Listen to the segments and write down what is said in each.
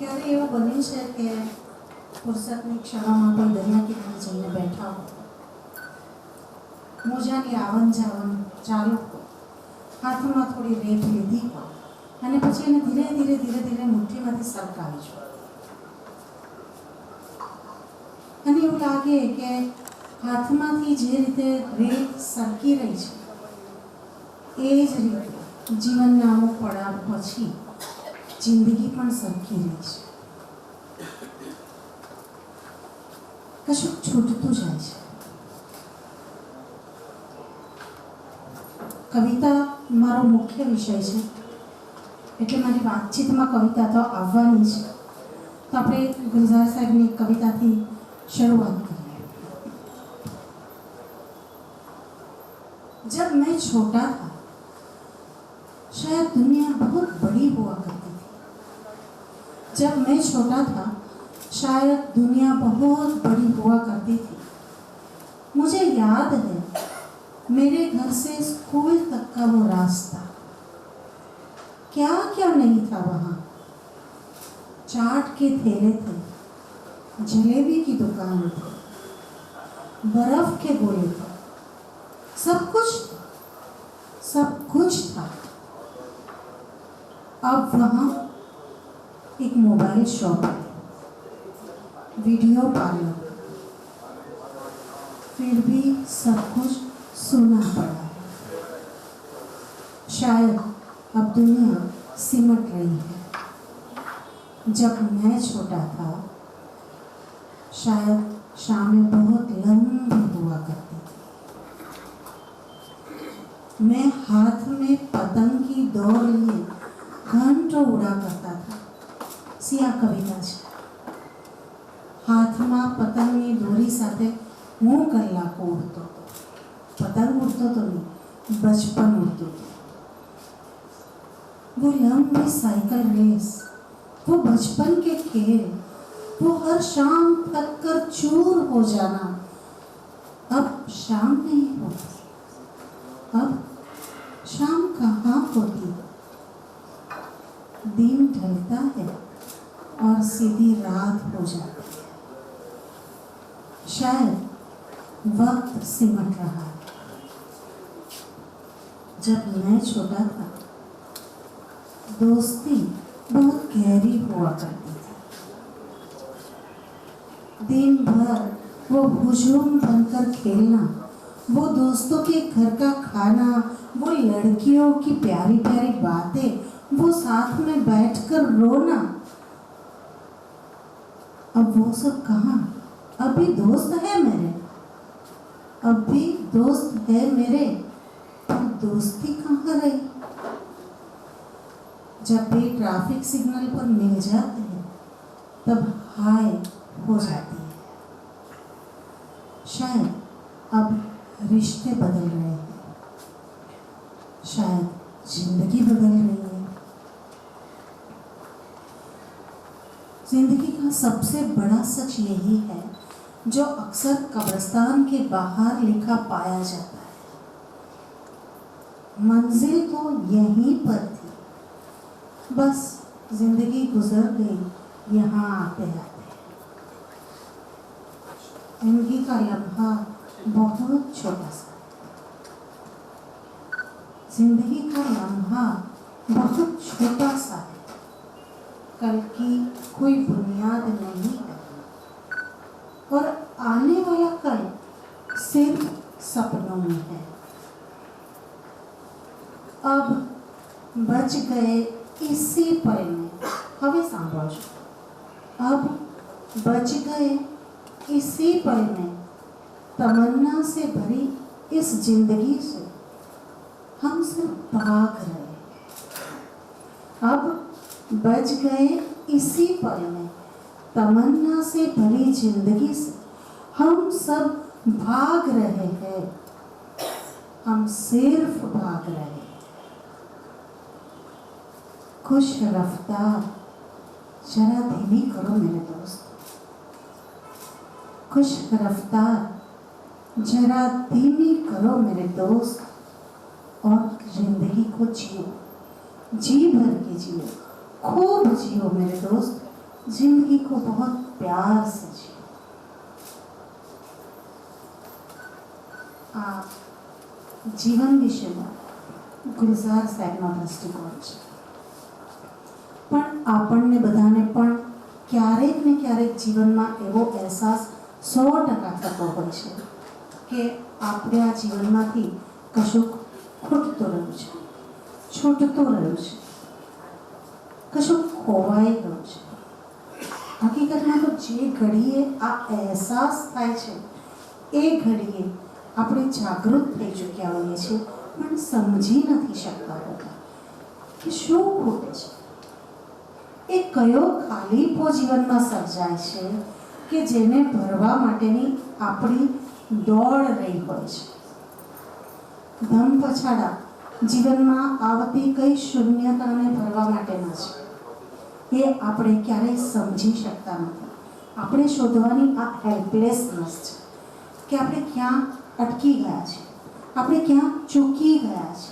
ક્યારે એવું બન્યું છે કે ફુરસતની ક્ષણોમાં કોઈ દરિયા કિનારે જઈને બેઠા હો, મોજાની આવન જાવન ચાલુ હો, હાથમાં થોડી રેત લીધી હો અને પછી એને ધીરે ધીરે ધીરે ધીરે મુઠ્ઠીમાંથી સરકાવી છો અને એવું લાગે કે હાથમાંથી જે રીતે રેત સરકી રહી છે એ જ રીતે જીવનના અમુક પડાવ પછી જિંદગી પણ સરકી રહી છે. કશુંક છૂટતું જાય છે. કવિતા મારો મુખ્ય વિષય છે એટલે મારી વાતચીતમાં કવિતા તો આવવાની છે. તો આપણે ગુલઝાર સાહેબની કવિતાથી શરૂઆત કરીએ. जब मैं छोटा था शायद दुनिया बहुत बड़ी हुआ करती थी. जब मैं छोटा था शायद दुनिया बहुत बड़ी हुआ करती थी. मुझे याद है मेरे घर से स्कूल तक का वो रास्ता. क्या क्या नहीं था वहाँ. चाट के ठेले थे, जलेबी की दुकान थी, बर्फ के गोले थे, सब कुछ था. अब वहाँ एक मोबाइल शॉप है, वीडियो पार्लर, फिर भी सब कुछ सुना पड़ा है. शायद अब दुनिया सिमट रही है. जब मैं छोटा था शायद शामें बहुत लंबी हुआ करती थी. मैं हाथ में पतंग की दौड़ लिए घंटों उड़ा करता था. सिया कविता છે. હાથમાં પતંગની દોરી સાથે હું કલાકો ઉડતો હતો. પતંગ ઉડતો તો નહીં, બચપન ઉડતો હતો. वो लंबी साइकिल रेस, वो बचपन के खेल, वो हर शाम थक कर चूर हो जाना. अब शाम नहीं होती. अब शाम कहाँ होती. दिन ढलता है और सीधी रात हो जाती है. शायद वक्त सिमट रहा है. जब मैं छोटा था दोस्ती बहुत गहरी हुआ करती थी. दिन भर वो हुजूम बनकर खेलना, वो दोस्तों के घर का खाना, वो लड़कियों की प्यारी प्यारी बातें, वो साथ में बैठकर रोना. अब वो सब कहाँ. अभी दोस्त है मेरे, अब भी दोस्त है मेरे, पर दोस्ती कहाँ रही. जब भी ट्रैफिक सिग्नल पर मिल जाते हैं तब हाय हो जाती है. शायद अब रिश्ते बदल रहे हैं, शायद जिंदगी बदल रही है. जिंदगी का सबसे बड़ा सच यही है जो अक्सर कब्रिस्तान के बाहर लिखा पाया जाता है. मंजिल तो यहीं पर थी, बस जिंदगी गुजर गई यहाँ आते आते. जिंदगी का लम्हा बहुत छोटा सा. जिंदगी का लम्हा बहुत छोटा सा है. कल की कोई बुनियाद नहीं है और आने वाला कल सिर्फ सपनों में है. अब बच गए इसी पल में. हमें सांभळो છો. अब बच गए इसी पल में, तमन्ना से भरी इस जिंदगी से हम सिर्फ भाग रहे. अब बच गए इसी पल में, तमन्ना से भरी जिंदगी से हम सब भाग रहे हैं. हम सिर्फ भाग रहे हैं. खुश रफ्तार जरा धीमी करो मेरे दोस्त. खुश रफ्तार जरा धीमी करो मेरे दोस्त और जिंदगी को जियो. जी भर के जियो, खूब जियो मेरे दोस्त, जिंदगी को बहुत प्यार से जियो। आ जीवन विषयમાં ગુલઝાર સાહેબનો દ્રષ્ટિકોણ છે, પણ આપણને બધાને પણ ક્યારેક ને ક્યારેક જીવનમાં એવો અહેસાસ 100% થતો હોય છે કે આપણે આ જીવનમાંથી કશુંક ખૂટતું રહ્યું છે, છૂટતું રહ્યું છે, કશુંક ખોવાઈ ગયું છે. હકીકતમાં તો જે ઘડીએ આ અહેસાસ થાય છે એ ઘડીએ આપણે જાગૃત થઈ ચૂક્યા હોઈએ છીએ, પણ સમજી નથી શકતા હોતા કે શું ખૂટે છે. એ કયો ખાલીપો જીવનમાં સર્જાય છે કે જેને ભરવા માટેની આપણી દોડ રહી હોય છે. ધમ પછાડા જીવનમાં આવતી કઈ શૂન્યતાને ભરવા માટેના છે એ આપણે ક્યારેય સમજી શકતા નથી. આપણે શોધવાની આ હેલ્પલેસનેસ છે કે આપણે ક્યાં અટકી ગયા છે, આપણે ક્યાં ચૂકી ગયા છે,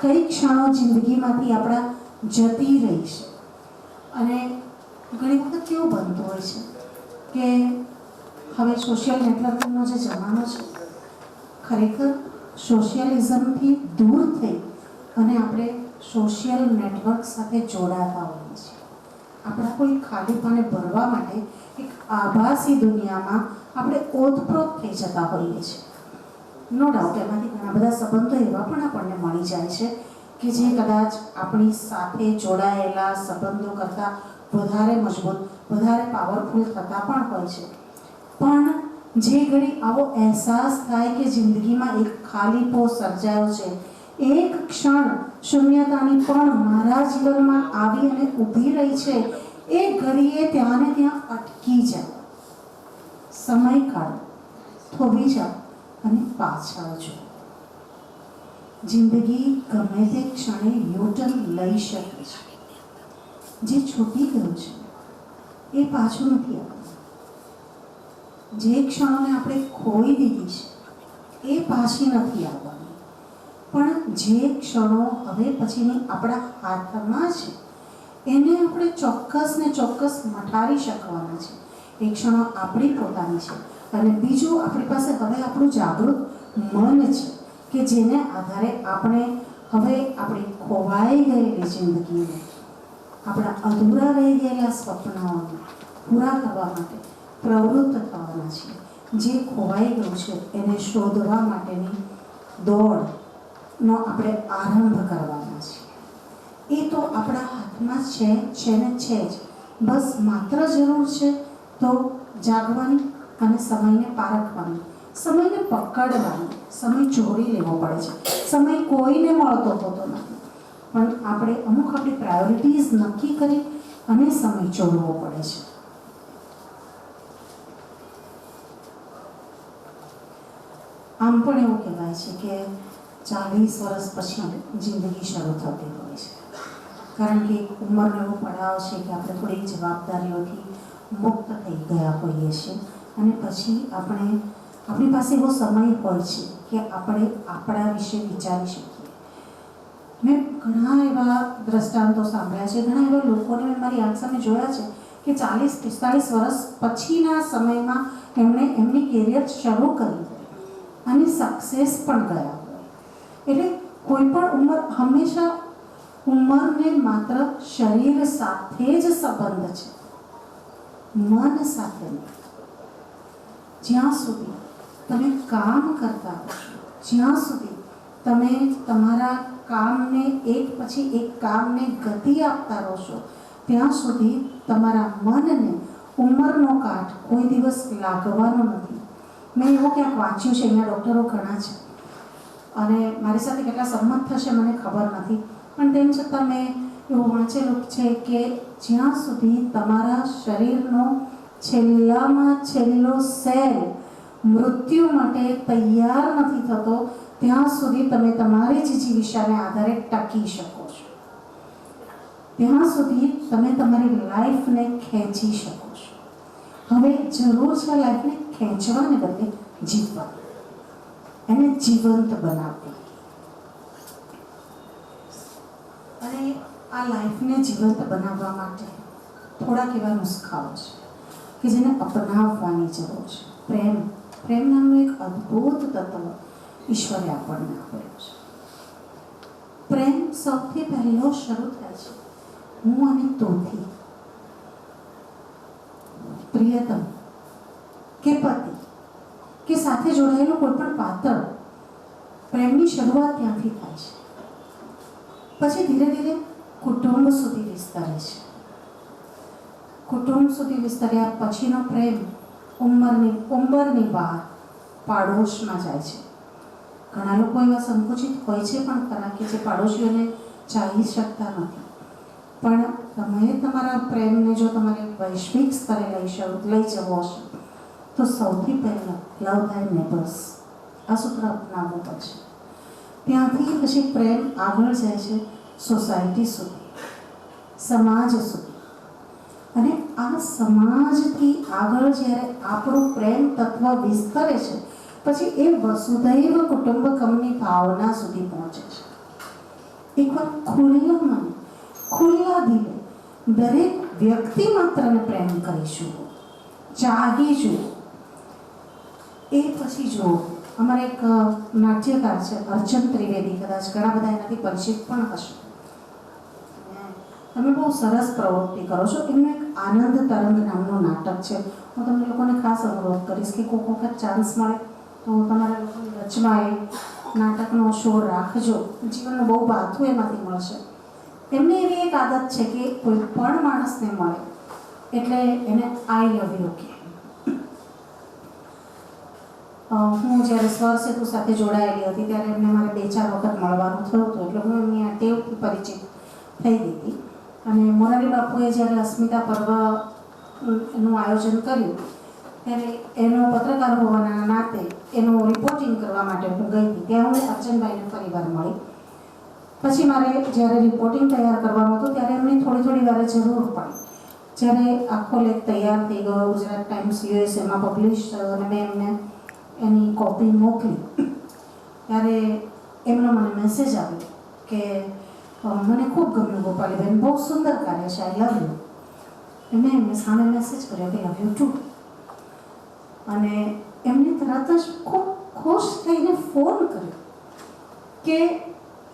કઈ ક્ષણો જિંદગીમાંથી આપણા જતી રહી છે. અને ઘણી વખત કેવું બનતું હોય છે કે હવે સોશિયલ નેટવર્કિંગનો જે જમાનો છે, ખરેખર સોશિયલિઝમથી દૂર થઈ અને આપણે સોશિયલ નેટવર્ક સાથે જોડાતા હોઈએ છીએ. આપણા કોઈ ખાલીપાને ભરવા માટે એક આભાસી દુનિયામાં આપણે ઓતપ્રોત થઈ જતા હોઈએ છીએ. નો ડાઉટ એમાંથી ઘણા બધા સંબંધો એવા પણ આપણને મળી જાય છે કે જે કદાચ આપણી સાથે જોડાયેલા સંબંધો કરતાં વધારે મજબૂત, વધારે પાવરફુલ થતા પણ હોય છે. પણ જે ઘડી આવો અહેસાસ થાય કે જિંદગીમાં એક ખાલીપો સર્જાયો છે, એક ક્ષણ શૂન્યતાની પણ મારા જીવનમાં આવી અને ઊભી રહી છે, એ ઘડીએ ત્યાં ને ત્યાં અટકી જાઓ, સમય કાઢો, થોભી જાઓ અને પાછળ જો. જિંદગી ગમે તે ક્ષણે યુટર્ન લઈ શકે છે. જે છૂટી ગયું છે એ પાછું નથી આવતું. જે ક્ષણોને આપણે ખોઈ દીધી છે એ પાછી નથી આવવાની. પણ જે ક્ષણો હવે પછીની આપણા હાથમાં છે એને આપણે ચોક્કસ ને ચોક્કસ મઠારી શકવાના છે. એ ક્ષણો આપણી પોતાની છે. અને બીજું, આપણી પાસે હવે આપણું જાગૃત મન છે કે જેને આધારે આપણે હવે આપણી ખોવાઈ ગયેલી જિંદગીને, આપણા અધૂરા રહી ગયેલા સ્વપ્નોને પૂરા કરવા માટે પ્રવૃત્ત થવાના છીએ. જે ખોવાઈ ગયું છે એને શોધવા માટેની દોડનો આપણે આરંભ કરવાના છીએ. એ તો આપણા હાથમાં છે ને છે જ. બસ માત્ર જરૂર છે તો જાગવાની અને સમયને પારખવાની, સમયને પકડવાની. સમય જોડી લેવો પડે છે. સમય કોઈને મળતો હોતો નથી, પણ આપણે અમુક આપણી પ્રાયોરિટીઝ નક્કી કરી અને સમય જોડવો પડે છે. આમ પણ એવું કહેવાય છે કે 40 વર્ષ પછી જિંદગી શરૂ થતી હોય છે, કારણ કે ઉંમરનો એવો પડાવ છે કે આપણે થોડી જવાબદારીઓથી મુક્ત થઈ ગયા હોઈએ છીએ અને પછી આપણી પાસે એવો સમય હોય છે કે આપણે આપણા વિશે વિચારી શકીએ. મેં ઘણા એવા દ્રષ્ટાંતો સાંભળ્યા છે, ઘણા એવા લોકોને મેં મારી આંખ સામે જોયા છે કે 40-45 વર્ષ પછીના સમયમાં એમણે એમની કેરિયર શરૂ કરી અને સક્સેસ પણ ગયા હોય. એટલે કોઈ પણ ઉંમર, હંમેશા ઉંમરને માત્ર શરીર સાથે જ સંબંધ છે, મન સાથે નહીં. જ્યાં સુધી તમે કામ કરતા હશો, જ્યાં સુધી તમે તમારા કામને એક પછી એક કામને ગતિ આપતા રહશો, ત્યાં સુધી તમારા મનને ઉંમરનો કાંઠ કોઈ દિવસ લાગવાનો નથી. મેં એવું ક્યાંક વાંચ્યું છે, અહીંયા ડૉક્ટરો ઘણા છે અને મારી સાથે કેટલા સંમત થશે મને ખબર નથી, પણ તેમ છતાં મેં એવું વાંચેલું છે કે જ્યાં સુધી તમારા શરીરનો છેલ્લામાં છેલ્લો સેલ મૃત્યુ માટે તૈયાર નથી થતો, ત્યાં સુધી તમે તમારી જ જીવિકાને આધારે ટકી શકો છો. ત્યાં સુધી તમે તમારી લાઈફને ખેંચી શકો છો. હવે જરૂર છે લાઈફને ખેંચવાને બદલે જીવવા, એને જીવંત બનાવવી. અને આ લાઈફને જીવંત બનાવવા માટે થોડાક એવા નુસ્ખાઓ છે કે જેને અપનાવવાની જરૂર છે. પ્રેમ નામનું એક અદ્ભુત તત્વ ઈશ્વરે આપણને આપેલું છે. પ્રેમ સૌથી પહેલો શરૂ થાય છે હું અને તુંથી. પ્રિયતમ કે પતિ કે સાથે જોડાયેલું કોઈ પણ પાત્ર, પ્રેમની શરૂઆત ત્યાંથી થાય છે. પછી ધીરે ધીરે કુટુંબ સુધી વિસ્તરે છે. કુટુંબ સુધી વિસ્તર્યા પછીનો પ્રેમ ઉંમરની બહાર પાડોશમાં જાય છે. ઘણા લોકો એવા સંકુચિત હોય છે પણ ખરા કે જે પાડોશીઓને ચાલી શકતા નથી. પણ તમે તમારા પ્રેમને જો તમારે વૈશ્વિક સ્તરે લઈ જવો હશે તો સૌથી પહેલાં લવ ધેર નેબર્સ આ સૂત્ર અપનાવવું પડશે. ત્યાંથી પછી પ્રેમ આગળ જાય છે સોસાયટી સુધી, સમાજ સુધી. અને આ સમાજથી આગળ જ્યારે આપણું પ્રેમ તત્વ વિસ્તરે છે પછી એ વસુધૈવ કુટુંબકમની ભાવના સુધી પહોંચે છે. એકવાર ખુલ્લા મને, ખુલ્લા દિલે દરેક વ્યક્તિ માત્રને પ્રેમ કરીશું, ચાહી જુઓ. એ પછી જુઓ, અમારા એક નાટ્યકાર છે અર્ચન ત્રિવેદી, કદાચ ઘણા બધા એનાથી પરિચિત પણ હશે. તમે બહુ સરસ પ્રવૃત્તિ કરો છો. એમનું એક આનંદ તરંગ નામનું નાટક છે. હું તમને લોકોને ખાસ અનુરોધ કરીશ કે કોઈક વખત ચાન્સ મળે તો તમારા લોકોની રચમાં એ નાટકનો શો રાખજો. જીવનનું બહુ બાથું એમાંથી મળશે. એમને એવી એક આદત છે કે કોઈ પણ માણસને મળે એટલે એને આઈ લવ યુ કહે. હું જ્યારે સ્વર સેતુ સાથે જોડાયેલી હતી ત્યારે એમને મારે 2-4 વખત મળવાનું થયું હતું, એટલે હું એમની આ ટેવથી પરિચિત થઈ ગઈ હતી. અને મોરારી બાપુએ જ્યારે અસ્મિતા પર્વનું આયોજન કર્યું ત્યારે એનો પત્રકાર હોવાના નાતે એનું રિપોર્ટિંગ કરવા માટે હું ગઈ હતી. ત્યાં હું અર્ચનભાઈને ફરીવાર મળી. પછી મારે જ્યારે રિપોર્ટિંગ તૈયાર કરવાનું હતું ત્યારે એમની થોડી વારે જરૂર પડી. જ્યારે આખો લેખ તૈયાર થઈ ગયો, ગુજરાત ટાઈમ્સ યુએસએમાં પબ્લિશ થયો અને મેં એમને એની કોપી મોકલી ત્યારે એમનો મને મેસેજ આવ્યો કે મને ખૂબ ગમ્યું ગોપાલીબેન, બહુ સુંદર કાર્ય છે, આઈ લવ યુ. મેં એમને સામે મેસેજ કર્યો કે લવ યુ ટુ. અને એમને તરત જ ખૂબ ખુશ થઈને ફોન કર્યો કે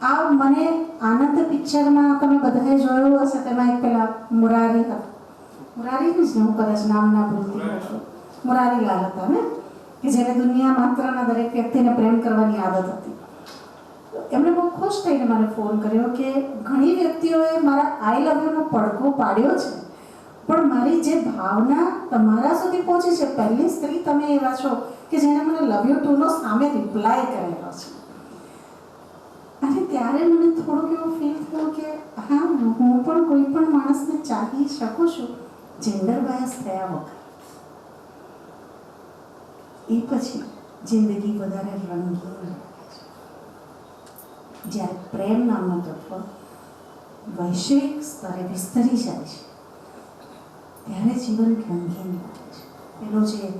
આ મને આનંદ પિક્ચરમાં તમે બધાએ જોયું હશે, તેમાં એક પેલા મુરારી જ ને, હું કદાચ નામ ના ભૂલતી હતો, મુરારીલાલ હતા ને, કે જેને દુનિયા માત્રના દરેક વ્યક્તિને પ્રેમ કરવાની આદત હતી. એમણે બહુ ખુશ થઈને મને ફોન કર્યો કે ઘણી વ્યક્તિઓએ મારા આઈ લવ યુનો પડઘો પાડ્યો છે પણ મારી જે ભાવના તમારા સુધી પહોંચી છે, પહેલી સ્ત્રી તમે એવા છો કે જેને મને લવ યુ ટુનો સામે રિપ્લાય કરેલો છે. અને ત્યારે મને થોડુંક એવું ફીલ થયું કે હા, હું પણ કોઈ પણ માણસને ચાહી શકું છું જેન્ડર બાયસ થયા વગર. એ પછી જિંદગી વધારે રંગીન રહે છે. જ્યારે પ્રેમ નામનો તત્વ વૈશ્વિક સ્તરે વિસ્તરી જાય છે ત્યારે જીવન રંગીન બને છે. પેલો જે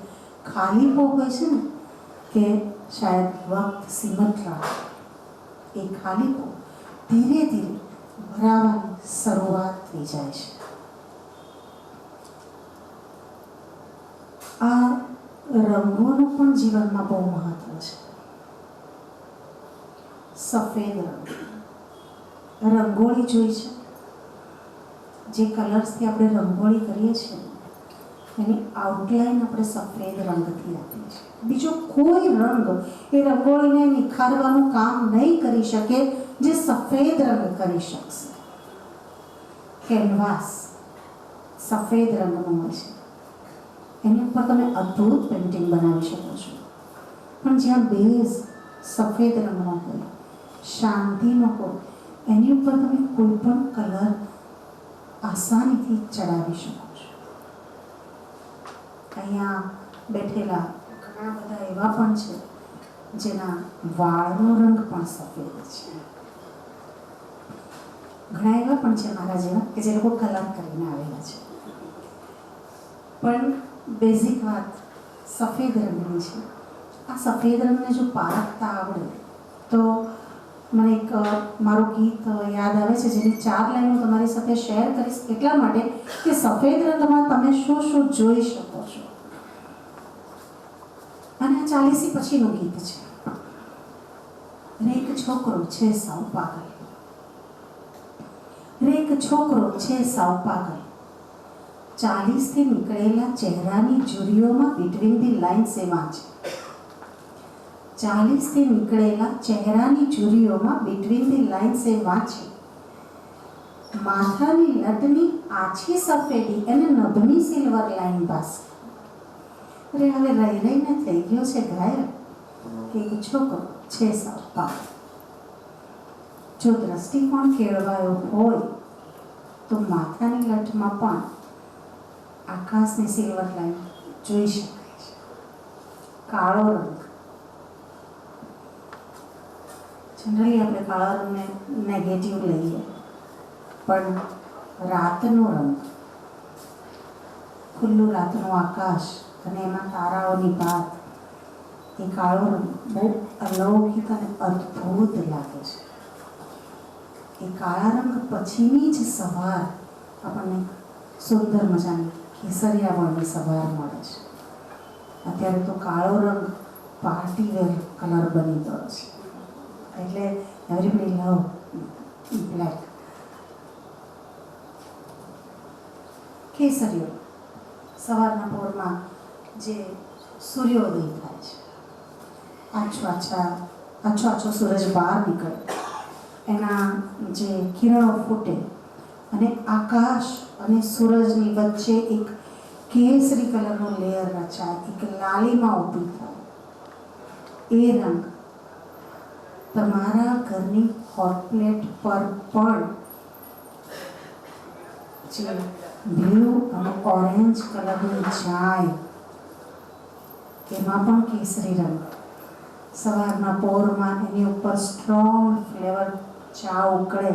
ખાલીપો હોય છે ને કે શાયદ વક્ત સીમત રાખે, એ ખાલીપો ધીરે ધીરે ભરાવાની શરૂઆત થઈ જાય છે. આ રંગોનું પણ જીવનમાં બહુ મહત્વ છે. સફેદ રંગ, રંગોળી જોઈ છે, જે કલર્સથી આપણે રંગોળી કરીએ છીએ એની આઉટલાઈન આપણે સફેદ રંગથી આપીએ છીએ. બીજો કોઈ રંગ એ રંગોળીને નિખારવાનું કામ નહીં કરી શકે જે સફેદ રંગ કરી શકશે. કેનવાસ સફેદ રંગનું હોય છે, એની ઉપર તમે અદ્ભુત પેઇન્ટિંગ બનાવી શકો છો. પણ જ્યાં બેઝ સફેદ રંગનો હોય, શાંતિનો હોય, એની ઉપર તમે કોઈ પણ કલર આસાનીથી ચડાવી શકો છો. અહીંયા બેઠેલા ઘણા બધા એવા પણ છે જેના વાળનો રંગ પણ સફેદ છે. ઘણા એવા પણ છે મારા જેવા કે જે લોકો કલર કરીને આવેલા છે. પણ બેઝિક વાત સફેદ રંગની છે. આ સફેદ રંગને જો પારખતા આવડે તો મને એક મારું ગીત યાદ આવે છે, જેની 4 લાઈન હું તમારી સાથે શેર કરીશ એટલા માટે કે સફેદ રંગમાં તમે શું શું જોઈ શકો છો. અને આ 40 પછીનું ગીત છે. રેક છોકરો છે સાવ પાગલ, રેક છોકરો છે સાવ પાગલ, 40 થી નીકળેલા ચહેરાની ઝુરીઓમાં બિટવીન ધી લાઇન્સ એ વાંચે. 40 થી નીકળેલા ચહેરાની ઝુરીઓમાં બિટવીન ધી લાઇન્સ એ વાંચે. માથાની લટની આછી સફેદી અને નભની સિલ્વર લાઇન પાસે. અરે હવે રહી રહીને થઈ ગયો છે ઘાયલ કે એક છોકરો છે સાવ પાગલ. જો દ્રષ્ટિકોણ કેળવાયો હોય તો માથાની લટમાં પણ આકાશની સિલ્વર લાઇન જોઈ શકાય છે. કાળો રંગ, જનરલી આપણે કાળા રંગને નેગેટિવ લઈએ, પણ રાતનો રંગ, ખુલ્લું રાતનું આકાશ અને એમાં તારાઓની ભાત, એ કાળો રંગ બહુ અલૌકિક અને અદ્ભુત લાગે છે. એ કાળા રંગ પછીની જ સવાર આપણને સુંદર મજાની કેસરિયા વર્ણની સવાર મળે છે. અત્યારે તો કાળો રંગ પાર્ટી વેર કલર બની ગયો છે, એટલે એવરીબડી લવ બ્લેક. કેસરીઓ સવારના પોરમાં જે સૂર્યોદય થાય છે, આછો આછો સૂરજ બહાર નીકળે, એના જે કિરણો ફૂટે અને આકાશ અને સૂરજની વચ્ચે એક કેસરી કલરનો લેયર રચાય, એક લાલીમાં ઊભી થાય. એ રંગ તમારા ઘરની હોટ પ્લેટ પર પણ જે બ્લુ અને ઓરેન્જ કલરની જાય, એમાં પણ કેસરી રંગ સવારના પોરમાં એની ઉપર સ્ટ્રોંગ ફ્લેવર ચા ઉકળે,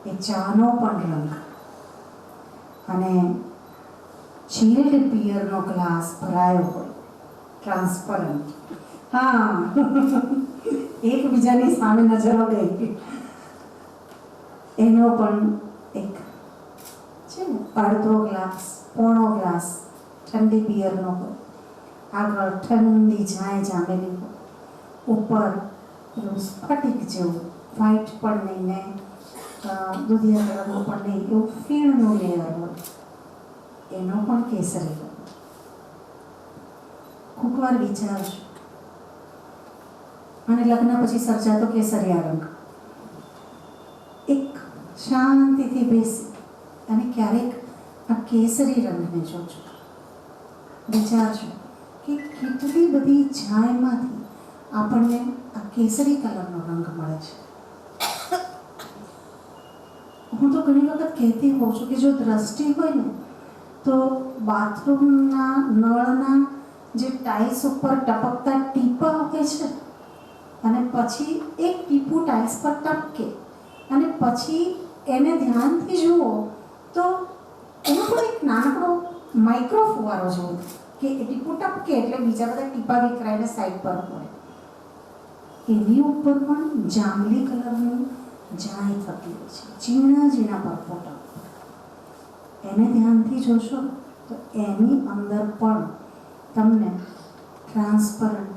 એ ચાનો પણ રંગ, અને ચીલ્ડ બિયરનો ગ્લાસ ભરાયો હોય ટ્રાન્સપરન્ટ, હા એકબીજાની સામે નજરો ગઈ, એનો પણ એક છે ને અડધો ગ્લાસ પોણો ગ્લાસ ઠંડી બિયરનો હોય, આગળ ઠંડી જાય જામેલી હોય, ઉપર પેલું સ્ફટિક જેવું વ્હાઈટ પણ નહીં ને દૂધિયા કલરનું પણ નહીં, એવું ફીણનું લેયર હોય, એનો પણ કેસરી રંગ. ખૂબ વાર વિચારજો, અને લગ્ન પછી સર્જાતો કેસરિયા રંગ. એક શાંતિથી બેસી અને ક્યારેક આ કેસરી રંગને જોજો, વિચારજો કે કેટલી બધી છાયમાંથી આપણને આ કેસરી કલરનો રંગ મળે છે. હું તો ઘણી વખત કહેતી હોઉં છું કે જો દ્રષ્ટિ હોય ને તો બાથરૂમના નળના જે ટાઇલ્સ ઉપર ટપકતા ટીપા હોય છે, અને પછી એક ટીપું ટાઇલ્સ પર ટપકે અને પછી એને ધ્યાનથી જુઓ તો એનો પણ એક નાનકડો માઇક્રો ફુવારો જેવો કે એ ટીપું ટપકે એટલે બીજા બધા ટીપા વિખરાઈને સાઈડ પર પડે. એની ઉપર પણ જાંબલી કલરની જાય થતી હોય છે, ઝીણા ઝીણા પરપોટા. એને ધ્યાનથી જોશો તો એની અંદર પણ તમને ટ્રાન્સપરન્ટ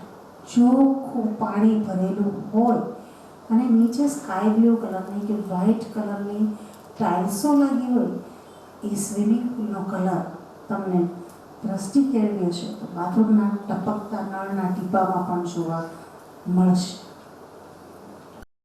ચોખ્ખું પાણી ભરેલું હોય, અને નીચે સ્કાય બ્લુ કલરની કે વ્હાઇટ કલરની ટાઇલ્સો લાગી હોય, એ સ્વિમિંગ પુલનો કલર તમને દ્રષ્ટિ કેળવી હશે તો બાથરૂમના ટપકતા નળના ટીપામાં પણ જોવા મળશે.